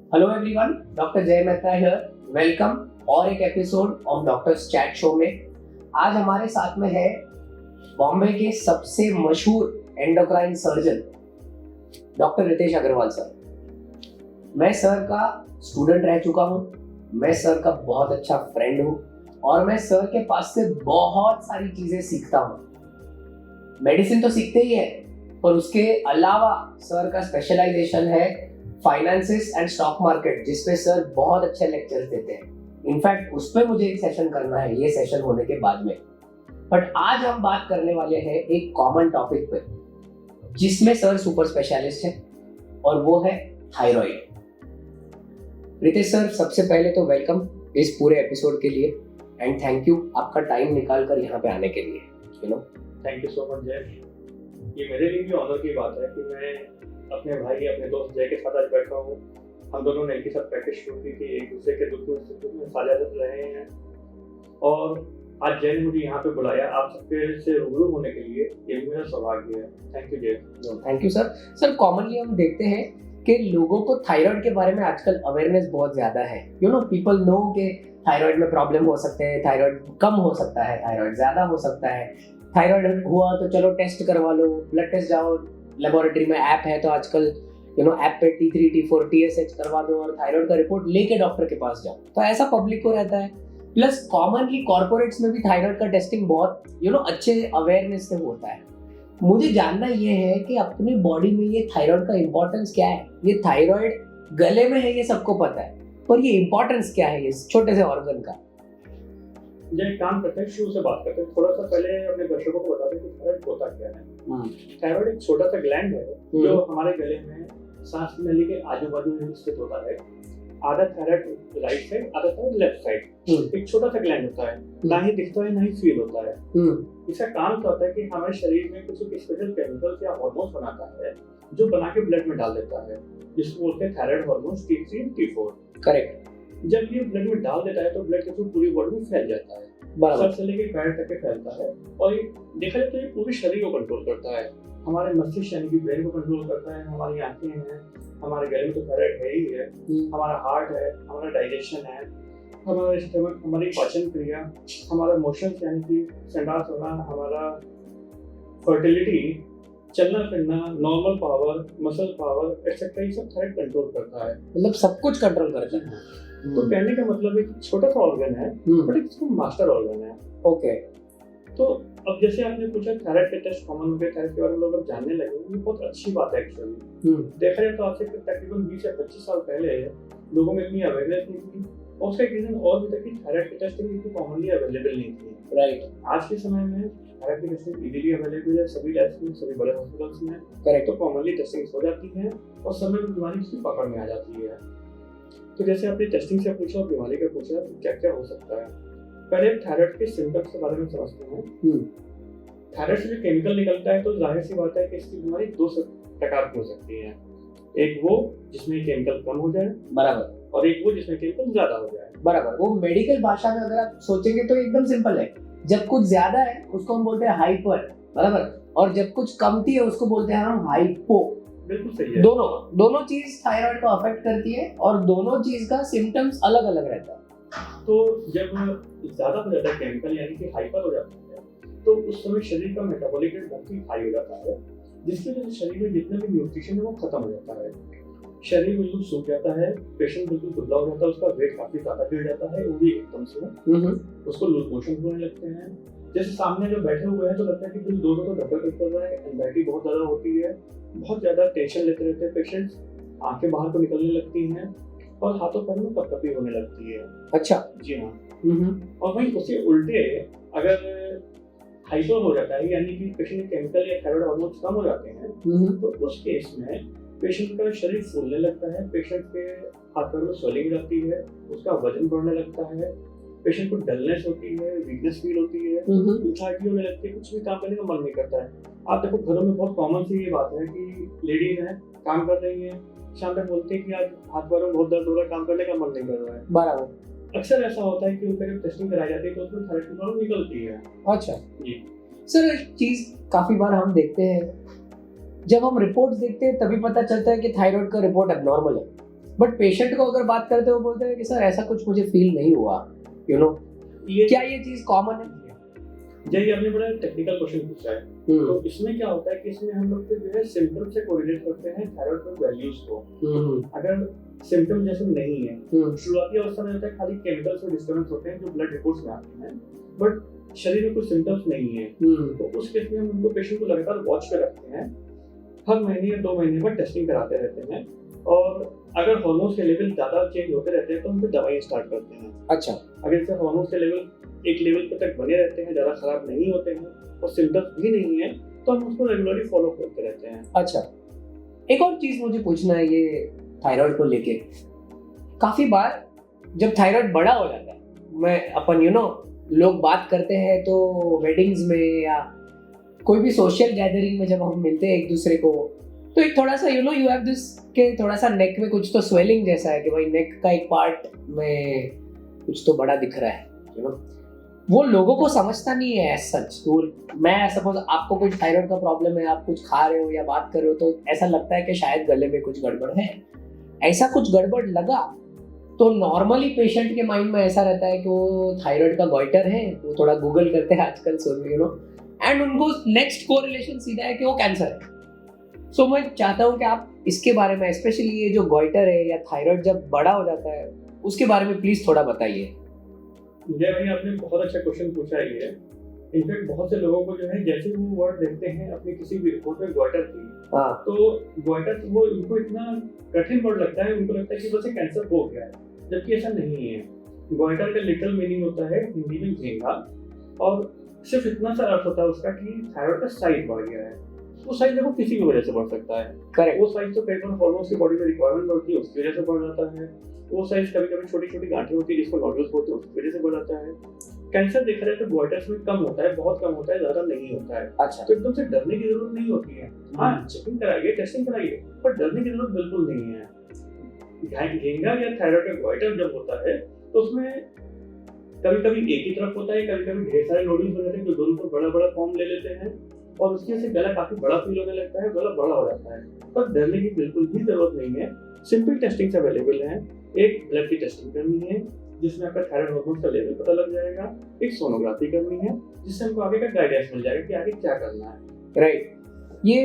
Hello everyone, doctor जय Mehta here. Welcome और एक episode of doctors chat show में। आज हमारे साथ में है बॉम्बे के सबसे मशहूर endocrine surgeon doctor Ritesh Agarwal sir. मैं सर का स्टूडेंट रह चुका हूँ, मैं सर का बहुत अच्छा फ्रेंड हूँ और मैं सर के पास से बहुत सारी चीजें सीखता हूँ। मेडिसिन तो सीखते ही है, पर उसके अलावा सर का स्पेशलाइजेशन है फाइनेंसिस एंड स्टॉक मार्केट, जिसपे सर बहुत अच्छे लेक्चर्स देते हैं। इनफैक्ट उस पर मुझे एक सेशन करना है ये सेशन होने के बाद में। बट आज हम बात करने वाले हैं एक कॉमन टॉपिक पे जिसमें सर सुपर स्पेशलिस्ट है और वो है थायराइड। रितेश सर, सबसे पहले तो वेलकम इस पूरे एपिसोड के लिए एंड थैंक यू आपका टाइम निकाल कर यहाँ पे आने के लिए। थैंक यू सो मच जय। ये मेरे लिए भी ऑनर की बात है कि मैं अपने भाई अपने दोस्त जय के साथ आज बैठा हूँ। हम दोनों ने एक ही साथ प्रैक्टिस शुरू की थी, एक दूसरे के दुख में साझा रहे हैं और आज जय ने मुझे यहाँ पे बुलाया आप सबके से रूबरू होने के लिए। ये भी मेरा सौभाग्य है। थैंक यू जय। Thank you sir. Sir, commonly हम देखते हैं कि लोगों को थायराइड के बारे में आजकल अवेयरनेस बहुत ज्यादा है। पीपल नो कि थायराइड में प्रॉब्लम हो सकते हैं, थायराइड कम हो सकता है, थायराइड ज्यादा हो सकता है, थायराइड हुआ तो चलो टेस्ट करवा लो, ब्लड टेस्ट जाओ, लेबोरेटरी में ऐप है तो आजकल ऐप पे T3 T4 TSH करवा दो और थायराइड का रिपोर्ट लेके डॉक्टर के पास जाओ। तो ऐसा पब्लिक को रहता है। प्लस कॉमनली कॉर्पोरेट्स में भी थायराइड का टेस्टिंग बहुत अच्छे अवेयरनेस से होता है। मुझे जानना ये है कि अपनी बॉडी में ये थायराइड का इंपॉर्टेंस क्या है। ये थायराइड गले में है ये सबको पता है, पर ये इंपॉर्टेंस क्या है इस छोटे से ऑर्गन का। जय, काम करते हैं, शुरू से बात करते हैं। थोड़ा सा पहले अपने दर्शकों को बता दें कि थायराइड होता क्या है। थायराइड एक छोटा सा ग्लैंड है जो हमारे गले में सांस की नली के आजू बाजू में स्थित होता है। आधा थायराइड राइट साइड, आधा थायराइड लेफ्ट साइड। एक छोटा सा ग्लैंड होता है, ना ही दिखता है ना ही फील होता है। इसका काम क्या होता है कि हमारे शरीर में कुछ स्पेशल केमिकल्स या हार्मोन्स बनाता है जो बना के ब्लड में डाल देता है, जिसको बोलते हैं thyroid hormones T3 T4। Correct. जब ये ब्लड में डाल देता है तो ब्लड के थ्रू पूरी बॉडी में फैल जाता है, सर से लेके पैर तक फैलता है और ये देखा जाए तो ये पूरे शरीर को कंट्रोल करता है। हमारे मस्तिष्क यानी कि ब्रेन को कंट्रोल करता है, हमारी आंखें हैं, हमारे गले में तो थायराइड है ही है, हमारा हार्ट है, हमारा डाइजेशन है, हमारा स्टमक, हमारी पाचन क्रिया, हमारा मोशंस यानी कि संडास होना, हमारा फर्टिलिटी, चलना फिरना, normal power, muscle power etcetera, ये सब थायराइड कंट्रोल करता है। मतलब सब कुछ कंट्रोल करता है। तो कहने का मतलब एक छोटा सा ऑर्गन है बट इसका मास्टर ऑर्गन है। ओके। तो अब जैसे आपने पूछा थायराइड के टेस्ट कॉमन हो गए, थायराइड के बारे में लोग अब जानने लगे, ये बहुत अच्छी बात है एक्चुअली। देखा जाए तो आज से तकरीबन 20 या 25 साल पहले लोगों में इतनी अवेयरनेस नहीं थी और उसका एक रीजन और भी था कि थायराइड की टेस्टिंग इतनी कॉमनली अवेलेबल नहीं थी। राइट। आज के समय में थायराइड की टेस्टिंग इजीली अवेलेबल है, सभी लैब्स में, सभी बड़े हॉस्पिटल्स में। करेक्ट। तो कॉमनली टेस्टिंग हो जाती है और समय में बीमारी उसकी पकड़ में आ जाती है। तो जैसे आपने टेस्टिंग से पूछा और बीमारी का पूछा तो क्या क्या हो सकता है। पहले थायराइड के सिम्टम्स के बारे में समझते हैं। थायराइड से जो केमिकल निकलता है तो जाहिर सी बात है कि इसकी बीमारी दो प्रकार की हो सकती है। एक वो जिसमें केमिकल कम हो जाए, बराबर, और एक वो जिसमें केमिकल ज्यादा हो जाए, बराबर। वो मेडिकल भाषा में अगर आप सोचेंगे तो एकदम सिंपल है। जब कुछ ज्यादा है उसको हम बोलते हैं हाइपर, बराबर, और जब कुछ कमती है उसको बोलते हैं हम हाइपो। बिल्कुल सही है। दोनों चीज थायराइड को अफेक्ट करती है और दोनों चीज का सिम्टम्स अलग अलग रहता है। तो जब ज्यादा हो जाता है केमिकल यानी कि हाइपर हो जाता है तो उस समय शरीर का मेटाबॉलिक रेट बहुत ही हाई हो जाता है, जिसकी वजह से शरीर में जितना भी न्यूट्रिशन है वो खत्म हो जाता है। शरीर बिल्कुल सूख जाता है, पेशेंट बिल्कुल दुबला हो जाता है, उसका वेट काफी ज्यादा गिर जाता है, वो भी एकदम से। उसको लूज मोशन होने लगते हैं। जैसे सामने जो बैठे हुए हैं तो लगता है कि दिल दोनों तो धड़कन कर रहा है, एंजाइटी बहुत ज्यादा होती है, बहुत ज्यादा टेंशन लेते रहते हैं पेशेंट्स, आंखें बाहर को निकलने लगती हैं और हाथों पैर में कपकपी होने लगती है। अच्छा। जी हाँ। और वहीं उसके उल्टे अगर हाइपर हो जाता है यानी कि पेशेंट केमिकल या थायराइड हार्मोन्स कम हो जाते हैं तो उस केस में पेशेंट का शरीर फूलने लगता है, पेशेंट के हाथ पैर में स्वेलिंग रहती है, उसका वजन बढ़ने लगता है, पेशेंट को डलनेस होती है, वीकनेस फील होती है, लेथार्जी होने लगती है, कुछ भी काम करने का मन नहीं करता है। आप देखो घरों में बहुत कॉमन सी ये बात है कि लेडीज हैं, काम कर रही हैं, शाम तक बोलते हैं कि आज हाथ पैरों में बहुत दर्द हो रहा है, काम करने का मन नहीं कर रहा है। बराबर। अक्सर ऐसा होता है कि उनका जब टेस्टिंग कराई जाती है तो उसमें थायराइड की प्रॉब्लम निकलती है। अच्छा जी सर, एक चीज काफी बार हम देखते हैं, जब हम रिपोर्ट्स देखते हैं तभी पता चलता है कि थायराइड का रिपोर्ट एबनॉर्मल है। बट पेशेंट को अगर बात करते हो बोलते हैं कि सर ऐसा कुछ मुझे फील नहीं हुआ, क्या ये चीज कॉमन है? जय आपने बड़ा टेक्निकल क्वेश्चन पूछा है। तो इसमें क्या होता है कि इसमें हम लोग जो है सिम्टम से कोरिलेट करते हैं थायराइड पर वैल्यूज को। अगर सिम्टम जैसे नहीं है, शुरुआती अवस्था में होता है खाली केमिकल्स में डिस्टर्बेंस होते हैं जो ब्लड रिपोर्ट्स में आते हैं, बट शरीर में कुछ सिम्टम्स नहीं है, तो उस केस में हम उनको पेशेंट को लगातार वॉच पे रखते हैं। हर महीने या 2 महीने बाद टेस्टिंग कराते रहते हैं, और अगर हार्मोन्स के लेवल ज्यादा चेंज होते रहते हैं तो हम फिर दवाई स्टार्ट करते हैं। अच्छा, अगर जैसे हार्मोन्स के लेवल एक लेवल पे तक बने रहते हैं, ज्यादा खराब नहीं होते हैं और सिम्टम्स भी नहीं है, तो हम उसको रेगुलरली फॉलो करते रहते हैं। अच्छा, एक और चीज मुझे पूछना है ये थायराइड को लेके। काफी बार जब थायराइड बड़ा हो जाता है, मैं अपन लोग बात करते हैं तो वेडिंग्स में या कोई भी सोशल गैदरिंग में जब हम मिलते हैं एक दूसरे को, तो एक थोड़ा सा यू हैव दिस के थोड़ा सा नेक में कुछ तो स्वेलिंग जैसा है कि भाई नेक का एक पार्ट में कुछ तो बड़ा दिख रहा है, वो लोगों को समझता नहीं है एज सच। तो मैं सपोज आपको कुछ थायराइड का प्रॉब्लम है, आप कुछ खा रहे हो या बात कर रहे हो तो ऐसा लगता है कि शायद गले में कुछ गड़बड़ है। ऐसा कुछ गड़बड़ लगा तो नॉर्मली पेशेंट के माइंड में ऐसा रहता है कि वो थायराइड का गॉइटर है, वो थोड़ा गूगल करते हैं आजकल एंड उनको नेक्स्ट कोरिलेशन सीधा है कि वो कैंसर है। सो मैं चाहता हूँ कि आप इसके बारे में, स्पेशली ये जो गॉइटर है या थायराइड जब बड़ा हो जाता है, उसके बारे में प्लीज थोड़ा बताइए। जय भाई, आपने बहुत अच्छा क्वेश्चन पूछा है ये। इनफैक्ट बहुत से लोगों को जो है जैसे वो वर्ड देखते हैं अपनी किसी भी रिपोर्ट में गॉइटर की, तो गॉइटर वो उनको इतना कठिन वर्ड लगता है, उनको लगता है कि बस कैंसर हो गया है, जबकि ऐसा नहीं है। गॉइटर का लिटरल मीनिंग होता है हिंदी में झींगा, और सिर्फ इतना सा अर्थ होता है उसका कि थायराइड का साइज बढ़ गया है। वो साइज देखो किसी भी वजह से बढ़ सकता है। करेक्ट। वो साइज तो कई बार हार्मोन्स की बॉडी में रिक्वायरमेंट बढ़ती है उसकी वजह से बढ़ जाता है। वो साइज कभी कभी छोटी छोटी गांठें होती है जिसको नोडुल्स बोलते हैं उसकी वजह से बढ़ जाता है। कैंसर देखा जाए तो गॉइटर्स में कम होता है, बहुत कम होता है, ज्यादा नहीं होता है। अच्छा, तो एकदम से डरने की जरूरत नहीं होती है। हाँ, चेकिंग कराइए, टेस्टिंग कराइए, पर डरने की जरूरत बिल्कुल नहीं है। झींगा या थायराइड का गॉइटर जब होता है तो उसमें कभी कभी एक ही तरफ होता है, कभी कभी ढेर सारे नोडुल्स बन जाते हैं जो दोनों पर बड़ा बड़ा फॉर्म ले लेते हैं, और उसकी वजह से गला काफी बड़ा फील होने लगता है, गला बड़ा हो जाता है। पर डरने की बिल्कुल भी जरूरत नहीं है। सिंपल टेस्टिंग अवेलेबल है। एक ब्लड की टेस्टिंग करनी है जिसमें आपका थायराइड हार्मोन का लेवल पता लग जाएगा। एक सोनोग्राफी करनी है जिससे हमको आगे का गाइडेंस मिल जाएगा कि आगे क्या करना है। राइट। ये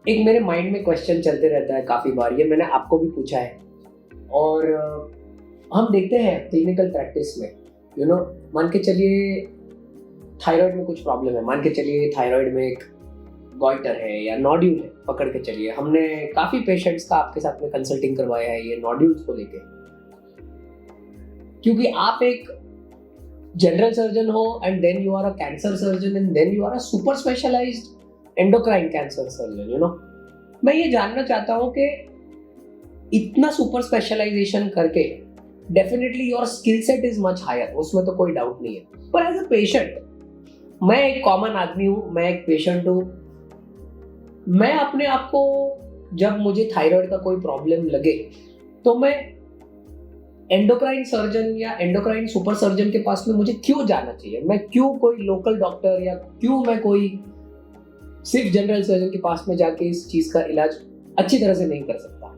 एक मेरे माइंड में क्वेश्चन चलते रहता है काफी बार, ये मैंने आपको भी पूछा है, और हम देखते हैं क्लिनिकल प्रैक्टिस में मान के चलिए थायराइड में कुछ प्रॉब्लम है, मान के चलिए थायराइड में एक गॉइटर है या नोड्यूल है, पकड़ के चलिए। हमने काफी पेशेंट्स का आपके साथ में कंसल्टिंग करवाया है ये नोड्यूल्स को लेके, क्योंकि आप एक जनरल सर्जन हो and then you are a cancer surgeon and then you are a super specialised endocrine cancer surgeon. मैं ये जानना चाहता हूँ कि इतना सुपर स्पेशलाइजेशन करके definitely your skill set is much higher, उसमें तो कोई डाउट नहीं है, पर एज अ पेशेंट, मैं एक कॉमन आदमी हूँ, मैं एक पेशेंट हूँ, मैं अपने आप को जब मुझे थायराइड का कोई प्रॉब्लम लगे तो मैं एंडोक्राइन सर्जन या एंडोक्राइन सुपर सर्जन के पास में मुझे क्यों जाना चाहिए? मैं क्यों कोई लोकल डॉक्टर या क्यों मैं कोई सिर्फ जनरल सर्जन के पास में जाके इस चीज का इलाज अच्छी तरह से नहीं कर सकता?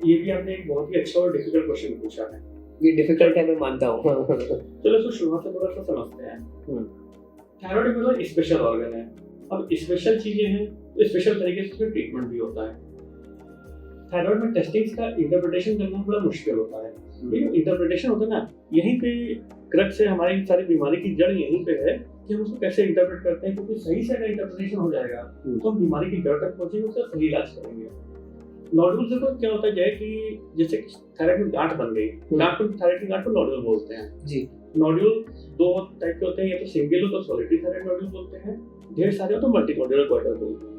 ये भी आपने एक बहुत ही अच्छा और डिफिकल्ट क्वेश्चन पूछा है। ये डिफिकल्ट है, मैं मानता हूँ। चलो इसको शुरुआत से थोड़ा सा समझते हैं। थायराइड मतलब स्पेशल ऑर्गन है। अब स्पेशल चीजें हैं तो स्पेशल तरीके से ट्रीटमेंट भी होता है। थायराइड में टेस्टिंग्स का इंटरप्रिटेशन करना बड़ा मुश्किल होता है। ये इंटरप्रिटेशन होता है ना, यहीं पे क्रक्स है, हमारी सारी बीमारी की जड़ यहीं पे है कि हम उसको कैसे इंटरप्रेट करते हैं, क्योंकि सही से अगर इंटरप्रिटेशन हो जाएगा तो हम बीमारी की जड़ तक पहुंचेंगे, उसका सही इलाज करेंगे। नोडुल से तो क्या होता है कि जैसे थायराइड में गांठ बन गई, गांठ को थायराइड की गांठ को नोडुल बोलते हैं जी। नोडुल दो टाइप के होते हैं, या तो सिंगल हो तो सॉलिटरी थायराइड नोडुल बोलते हैं, ढेर सारे हो तो मल्टी नोडुलर गॉइटर बोलते हैं।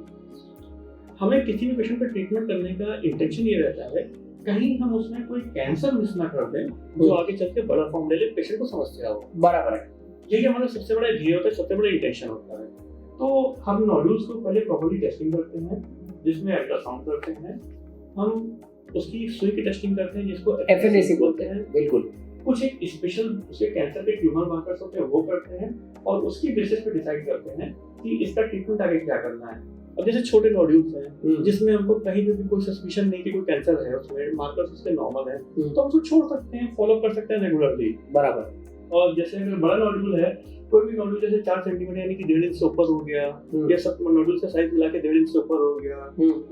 हमें किसी भी पेशेंट का ट्रीटमेंट करने का इंटेंशन ये रहता है कहीं हम उसमें कोई कैंसर मिस ना कर दें जो आगे चल के बड़ा फॉर्म ले ले, पेशेंट को समस्या हो। बराबर है, यही हमारा सबसे बड़ा ध्येय होता है, सबसे बड़ा इंटेंशन होता है। तो हम नोडुल्स को पहले प्रॉपर्ली टेस्टिंग करते हैं जिसमें अल्ट्रासाउंड करते हैं, हम उसकी सुई की टेस्टिंग करते हैं जिसको एफएनएसी बोलते हैं। बिल्कुल। कुछ एक स्पेशल उसके कैंसर के ट्यूमर मार्कर्स होते हैं वो करते हैं, और उसकी बेसिस पे डिसाइड करते हैं कि इसका ट्रीटमेंट आगे क्या करना है। अब जैसे छोटे नोड्यूल्स हैं जिसमें हमको कहीं पे भी कोई सस्पिशन नहीं कि कोई कैंसर है, उसमें मार्कर्स उसके नॉर्मल है, तो हम उसको छोड़ सकते हैं, फॉलो कर सकते हैं रेगुलरली। बराबर। और जैसे अगर बड़ा नोड्यूल है, कोई भी नोड्यूल जैसे 4 सेंटीमीटर यानी कि 1.5 इंच से ऊपर हो गया, या सब नोड्यूल का साइज मिला के 1.5 इंच से ऊपर हो गया,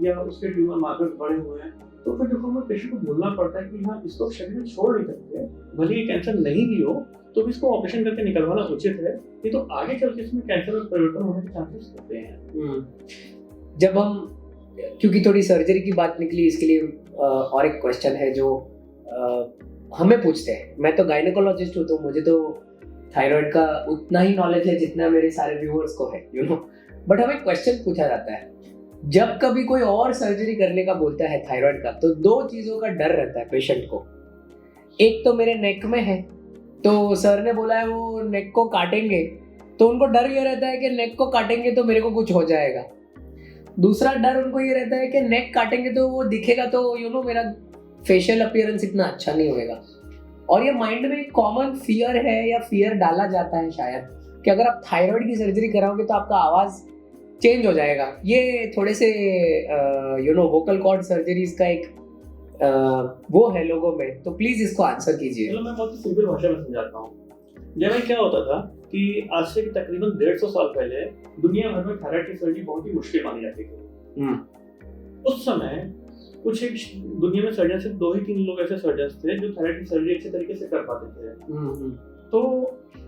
या उसके ट्यूमर मार्कर्स बड़े हुए हैं, तो फिर देखो हमें पेशेंट को बोलना पड़ता है कि हाँ इसको शरीर में छोड़ नहीं सकते, भले ये कैंसर नहीं भी हो तो भी इसको ऑपरेशन करके निकलवाना उचित है, नहीं तो आगे चल के इसमें कैंसर में परिवर्तन होने के चांसेस होते हैं। जब हम, क्योंकि थोड़ी सर्जरी की बात निकली, इसके लिए और एक क्वेश्चन है जो हमें पूछते हैं। मैं तो गायनेकोलॉजिस्ट हूँ, तो मुझे तो थायराइड का उतना ही नॉलेज है जितना मेरे सारे व्यूअर्स को है, यू नो। बट हमें क्वेश्चन पूछा जाता है, जब कभी कोई और सर्जरी करने का बोलता है थायराइड का, तो 2 चीजों का डर रहता है पेशेंट को। एक तो मेरे नेक में है, तो सर ने बोला है वो नेक को काटेंगे, तो उनको डर ये रहता है कि नेक को काटेंगे तो मेरे को कुछ हो जाएगा। दूसरा डर उनको ये रहता है कि नेक काटेंगे तो वो दिखेगा तो यू नो मेरा फेशियल अपीयरेंस इतना अच्छा नहीं होएगा। और ये माइंड में एक कॉमन फियर है, या फियर डाला जाता है शायद, कि अगर आप थायराइड की सर्जरी कराओगे तो आपका आवाज चेंज हो जाएगा। ये थोड़े से you know vocal cord surgeries का एक वो है लोगों में, तो प्लीज इसको आंसर कीजिए। चलो मैं बहुत सिंपल भाषा में समझाता हूँ। जब क्या होता था कि आज से तकरीबन 150 साल पहले दुनिया भर में थायराइड की सर्जरी बहुत ही मुश्किल मानी जाती थी। उस समय कुछ एक दुनिया में सर्जन सिर्फ 2 ही 3 लोग ऐसे सर्जन थे जो थायराइड की सर्जरी अच्छे तरीके से कर पाते थे। तो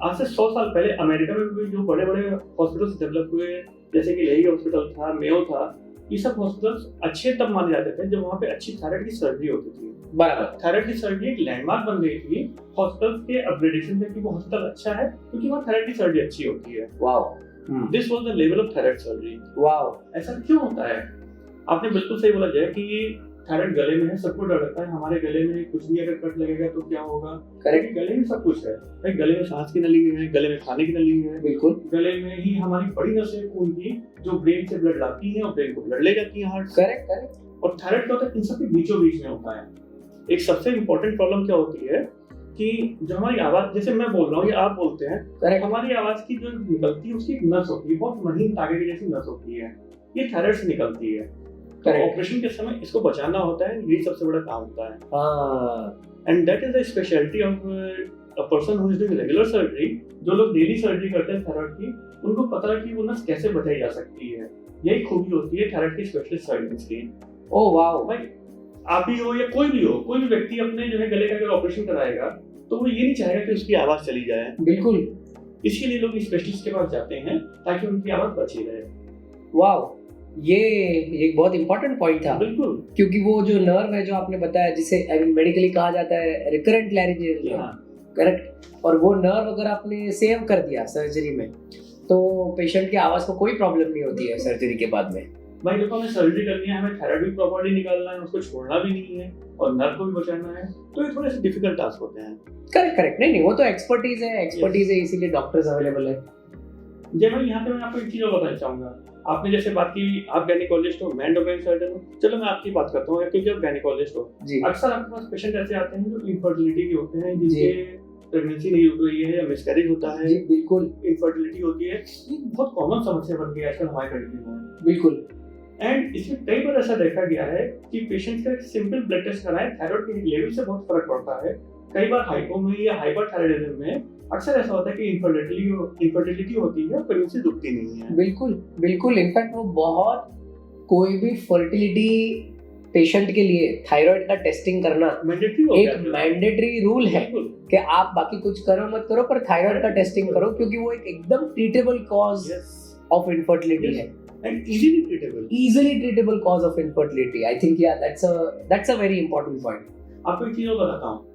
आज से 100 साल पहले अमेरिका में भी जो बड़े बड़े हॉस्पिटल्स डेवलप हुए, जैसे कि लेही हॉस्पिटल था, मेयो था, ये सब हॉस्पिटल्स अच्छे तब माने जाते थे जब वहाँ पे अच्छी थायराइड की सर्जरी होती थी। बराबर। थायराइड की सर्जरी एक लैंडमार्क बन गई थी हॉस्पिटल्स के अपग्रेडेशन में कि वो हॉस्पिटल अच्छा है क्योंकि वहाँ थायराइड की सर्जरी अच्छी होती है। Wow. This was the level of thyroid surgery. Wow. ऐसा क्यों होता है? आपने बिल्कुल सही बोला जय कि थायराइड गले में है, सबको डर लगता है हमारे गले में कुछ भी अगर कट लगेगा तो क्या होगा। करेक्ट। गले में सब कुछ है भाई, गले में सांस की नली है, गले में खाने की नली है, बिल्कुल। गले में ही हमारी बड़ी नसें खून की जो ब्रेन से ब्लड लाती हैं और ब्रेन को ब्लड ले जाती हैं हार्ट से। Correct correct. और थायराइड क्या होता है, इन सब के बीचों बीच में होता है। एक सबसे इम्पोर्टेंट प्रॉब्लम क्या होती है कि जो हमारी आवाज, जैसे मैं बोल रहा हूँ या आप बोलते हैं, करेक्ट। हमारी आवाज की जो निकलती है उसकी एक नस होती है, बहुत महीन धागे की जैसी नस होती है, ये थायराइड से निकलती है। तो ऑपरेशन के समय इसको बचाना होता है, यही सबसे बड़ा काम होता है। And that is the speciality of a person who is doing regular surgery. जो लोग डेली सर्जरी करते हैं थायराइड की, उनको पता है कि वो नस कैसे बचाई जा सकती है। यही खूबी होती है थायराइड की स्पेशलिस्ट सर्जन्स की। Oh wow. भाई आप ही हो या कोई भी हो, कोई भी व्यक्ति अपने जो है गले का अगर ऑपरेशन कराएगा तो वो ये नहीं चाहेगा कि उसकी आवाज चली जाए। बिल्कुल। इसीलिए लोग स्पेशलिस्ट के पास जाते हैं ताकि उनकी आवाज बची रहे। वाओ, ये एक बहुत इंपॉर्टेंट पॉइंट था। बिल्कुल। क्योंकि वो जो नर्व है जो आपने बताया, जिसे मेडिकली कहा जाता है रिकरेंट लैरिंजियल नर्व, करेक्ट। और वो नर्व अगर आपने सेव कर दिया सर्जरी में तो पेशेंट की आवाज को कोई प्रॉब्लम नहीं होती है सर्जरी के बाद में। भाई देखो हमें सर्जरी करनी है, हमें थायराइड भी प्रॉपर्ली निकालना है, उसको छोड़ना भी नहीं है और नर्व को भी बचाना है, तो ये थोड़े से डिफिकल्ट टास्क होते हैं। Correct correct. नहीं वो तो एक्सपर्टीज है, इसीलिए डॉक्टर्स अवेलेबल है। जब मैं यहाँ पे मैं आपको एक चीज और बताना चाहूंगा। आपने जैसे बात की आप गायनेकोलॉजिस्ट हो, मैं एंडोक्राइन सर्जन हूँ, चलो मैं आपकी बात करता हूँ क्योंकि आप गायनेकोलॉजिस्ट हो। अक्सर आपके पास पेशेंट ऐसे आते हैं जो इनफर्टिलिटी के होते हैं, जिनके प्रेगनेंसी नहीं हो रही है या मिसकैरेज होता है। जी बिल्कुल। इनफर्टिलिटी होती है, ये बहुत कॉमन समस्या बन गई है आजकल हमारे कंट्री में। बिल्कुल। एंड इसमें कई बार ऐसा देखा गया है कि पेशेंट्स का एक सिंपल ब्लड टेस्ट कराएं, थायराइड के लेवल से बहुत फर्क पड़ता है। कई बार हाइपो में या हाइपरथायराइडिज्म में अक्सर ऐसा होता है कि इनफर्टिलिटी होती है, प्रेगनेंसी रुकती नहीं है। बिल्कुल बिल्कुल। इनफैक्ट वो बहुत, कोई भी फर्टिलिटी पेशेंट के लिए थायराइड का टेस्टिंग करना एक मैंडेटरी रूल है कि आप बाकी कुछ करो मत करो पर थायराइड का टेस्टिंग करो, क्योंकि वो एक एकदम ट्रीटेबल कॉज ऑफ इनफर्टिलिटी है and easily treatable cause of infertility. I think that's a very important point. आपको एक चीज और बताता हूँ।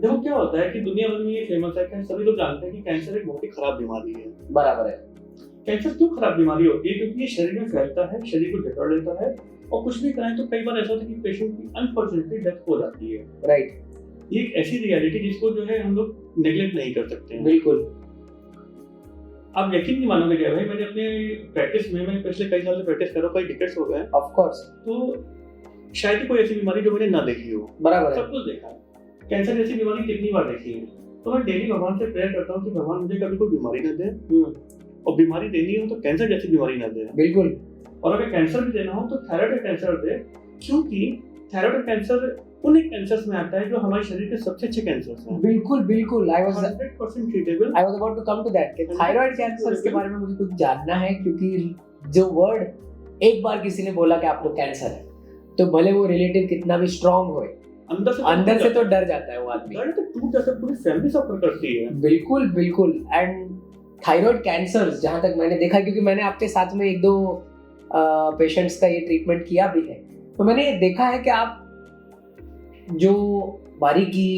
देखो क्या होता है कि दुनिया भर में ये फेमस है कि सभी लोग जानते हैं कि कैंसर एक बहुत ही खराब बीमारी है। बराबर है। कैंसर क्यों खराब बीमारी होती है? क्योंकि ये शरीर में फैलता है, शरीर को जकड़ लेता है और कुछ भी कराएं तो कई बार ऐसा होता है कि पेशेंट की अनफॉर्चुनेटली डेथ हो जाती है। राइट। ये एक ऐसी रियलिटी जिसको जो है हम लोग नेग्लेक्ट नहीं कर सकते हैं। बिल्कुल। आप यकीन नहीं मानोगे क्या भाई, मैंने अपने प्रैक्टिस में, मैं पिछले कई साल से प्रैक्टिस कर रहा हूँ, कई डिकेड्स हो गए। Of course. तो शायद ही कोई ऐसी बीमारी जो मैंने ना देखी हो। बराबर है। सब कुछ देखा है। कैंसर जैसी बीमारी कितनी बार देखी है। तो मैं डेली भगवान से प्रेयर करता हूँ कि भगवान मुझे कभी कोई बीमारी ना दे, और बीमारी देनी हो तो कैंसर जैसी बीमारी ना दे। बिल्कुल। और अगर कैंसर भी देना हो तो थायराइड का कैंसर दे, क्योंकि थायराइड का कैंसर उन्हीं कैंसर्स में आता है जो हमारे शरीर के सबसे अच्छे कैंसर्स हैं। बिल्कुल बिल्कुल, I was 100% treatable. About to come to that कि थायराइड कैंसर के बारे में मुझे कुछ जानना है, क्योंकि जो वर्ड एक बार किसी ने बोला कि आपको कैंसर है, तो भले वो रिलेटिव कितना भी स्ट्रांग हो, अंदर से तो डर जाता है वो आदमी, डर तो टूट जाता है, पूरी फैमिली सफर करती है। बिल्कुल बिल्कुल। एंड थायराइड कैंसर जहां तक मैंने देखा, क्योंकि मैंने आपके साथ में एक दो पेशेंट्स का ये ट्रीटमेंट किया भी है, तो मैंने देखा है कि आप जो बारीकी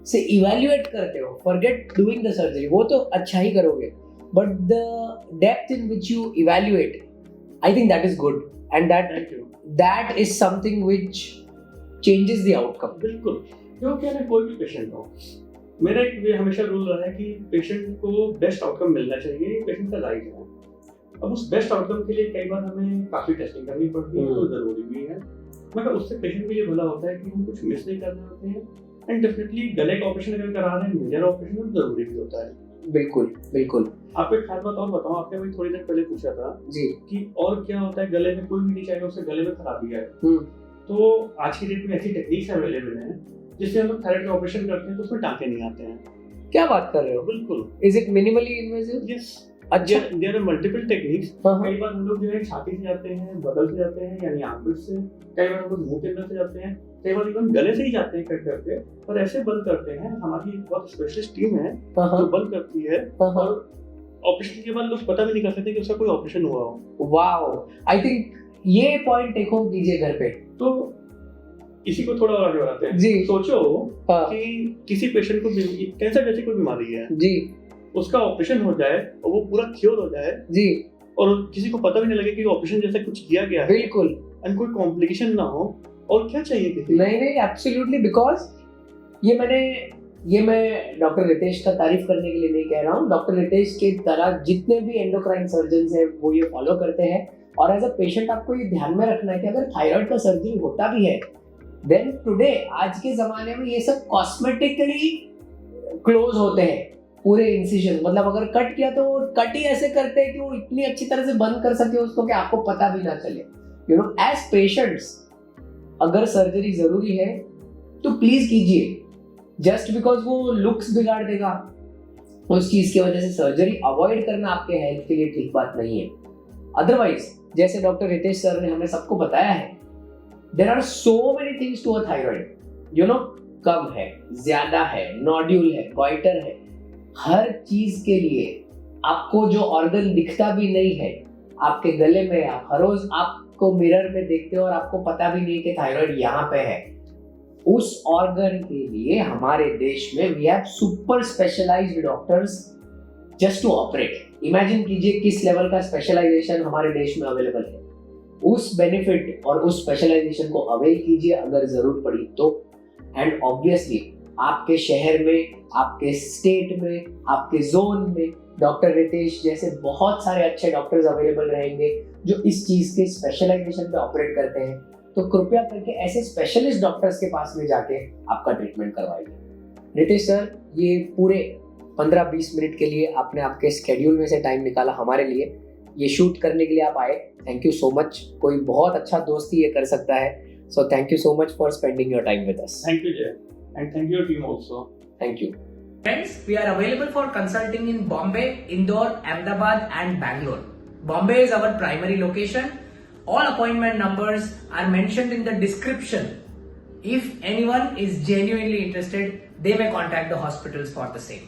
से इवैल्यूएट करते हो, फॉरगेट डूइंग द सर्जरी, वो तो अच्छा ही करोगे, but the depth in which you evaluate, I think that is good, and that is something which changes the outcome. बिल्कुल, क्योंकि ना कोई भी पेशेंट हो, मेरा एक ये हमेशा रूल रहा है कि पेशेंट को बेस्ट आउटकम मिलना चाहिए, पेशेंट का राइट है। अब उस बेस्ट आउटकम के लिए कई बार हमें काफी टेस्टिंग करनी पड़ती है, तो जरूरी भी है, मगर उससे पेशेंट के लिए भला होता है कि हम कुछ मिस नहीं कर रहे होते हैं। एंड डेफिनेटली गले का ऑपरेशन अगर करा रहे हैं, मेजर ऑपरेशन तो जरूरी भी होता है। बिल्कुल बिल्कुल। आपको एक खास बात और बताऊं, आपने वही थोड़ी देर पहले पूछा था जी कि और क्या होता है गले में, कोई भी नहीं चाहेगा उससे गले में खराबी है। तो आज की डेट में ऐसी टेक्निक्स अवेलेबल हैं जिससे हम लोग थायराइड का ऑपरेशन करते हैं तो उसमें टांके नहीं आते हैं। क्या बात कर रहे हो? बिल्कुल। Is it minimally invasive? Yes. अच्छा, देयर आर मल्टीपल टेक्निक्स। हाँ। कई बार हम लोग जो है छाती से जाते हैं, बगल से जाते हैं, यानी आंखों से, कई बार हम लोग मुंह के अंदर से जाते हैं, कई बार इवन गले से ही जाते हैं कट करके, और ऐसे बंद करते हैं। हमारी एक बहुत स्पेशलिस्ट टीम है जो बंद करती है, और ऑपरेशन के बाद लोग पता भी नहीं कर सकते कि उसका कोई ऑपरेशन हुआ हो। वाओ, आई थिंक ये पॉइंट टेक होम कीजिए घर पे। तो इसी को थोड़ा और आगे बढ़ाते हैं जी। सोचो हाँ। कि किसी पेशेंट को कैंसर जैसी कोई बीमारी है जी, उसका ऑपरेशन हो जाए और वो पूरा क्योर हो जाए जी, और किसी को पता भी नहीं लगे कि ऑपरेशन जैसा कुछ किया गया है, बिल्कुल, एंड कोई कॉम्प्लिकेशन ना हो, और क्या चाहिए किसी को? नहीं एब्सोल्युटली, बिकॉज ये मैं डॉक्टर रितेश का तारीफ करने के लिए नहीं कह रहा हूँ। डॉक्टर रितेश के तरह जितने भी एंडोक्राइन सर्जन हैं वो ये फॉलो करते हैं, और एज अ पेशेंट आपको ये ध्यान में रखना है कि अगर थायराइड का सर्जरी होता भी है, देन टुडे आज के जमाने में ये सब कॉस्मेटिकली क्लोज होते हैं, पूरे इंसिजन, मतलब अगर कट किया तो कट ही ऐसे करते हैं कि वो इतनी अच्छी तरह से बंद कर सके उसको कि आपको पता भी ना चले। यू नो, एज पेशेंट्स अगर सर्जरी जरूरी है तो प्लीज कीजिए, जस्ट बिकॉज वो लुक्स बिगाड़ देगा उस चीज की वजह से सर्जरी अवॉइड करना आपके हेल्थ के लिए ठीक बात नहीं है। अदरवाइज जैसे डॉक्टर रितेश सर ने हमें सबको बताया है, there are so many things to a thyroid, you know, कम है, ज्यादा है, नोड्यूल है, गॉइटर है, हर चीज के लिए आपको जो ऑर्गन दिखता भी नहीं है आपके गले में, आप हर रोज आपको मिरर में देखते हो और आपको पता भी नहीं कि थायराइड यहाँ पे है, उस ऑर्गन के लिए हमारे देश में we have super specialised doctors just to operate. Imagine कीजिए किस लेवल का स्पेशलाइजेशन हमारे देश में अवेलेबल है। उस बेनिफिट और उस स्पेशलाइजेशन को अवेल कीजिए अगर जरूरत पड़ी तो। एंड ऑब्वियसली आपके शहर में, आपके स्टेट में, आपके जोन में डॉक्टर रितेश जैसे बहुत सारे अच्छे डॉक्टर्स अवेलेबल रहेंगे जो इस चीज के स्पेशलाइजेशन पे ऑपरेट करते हैं। तो कृपया करके ऐसे स्पेशलिस्ट डॉक्टर्स के पास में जाके आपका ट्रीटमेंट करवाइए। रितेश सर, ये पूरे 15-20 मिनट के लिए आपने आपके स्केड्यूल में से टाइम निकाला हमारे लिए, ये शूट करने के लिए आप आए, थैंक यू सो मच। कोई बहुत अच्छा दोस्त ही ये कर सकता है, so thank you so much for spending your time with us. Thank you Jay, and thank you team also. Thank you. Friends, we are available for consulting in Bombay, Indore, Ahmedabad and Bangalore. Bombay is our primary location. All appointment numbers are mentioned in the description. If anyone is genuinely interested, they may contact the hospitals for the same.